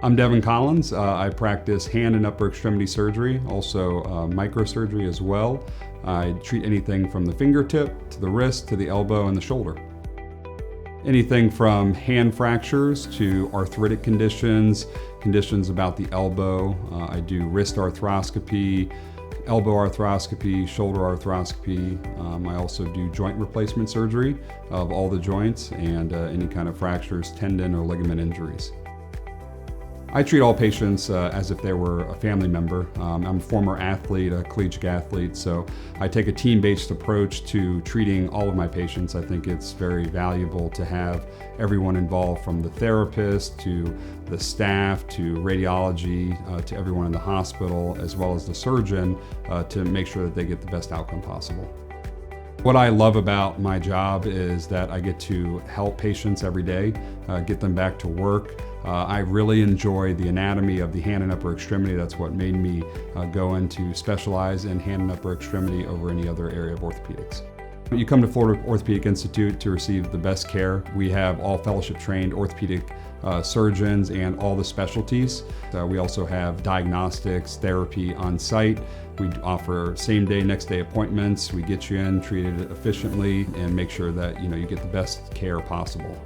I'm Devin Collins. I practice hand and upper extremity surgery, also microsurgery as well. I treat anything from the fingertip to the wrist to the elbow and the shoulder. Anything from hand fractures to arthritic conditions, conditions about the elbow. I do wrist arthroscopy, elbow arthroscopy, shoulder arthroscopy. I also do joint replacement surgery of all the joints and any kind of fractures, tendon or ligament injuries. I treat all patients as if they were a family member. I'm a former athlete, a collegiate athlete, so I take a team-based approach to treating all of my patients. I think it's very valuable to have everyone involved, from the therapist to the staff to radiology to everyone in the hospital, as well as the surgeon, to make sure that they get the best outcome possible. What I love about my job is that I get to help patients every day, get them back to work. I really enjoy the anatomy of the hand and upper extremity. That's what made me go into specialize in hand and upper extremity over any other area of orthopedics. You come to Florida Orthopaedic Institute to receive the best care. We have all fellowship trained orthopedic surgeons and all the specialties. We also have diagnostics, therapy on site. We offer same day, next day appointments. We get you in, treated efficiently, and make sure that you get the best care possible.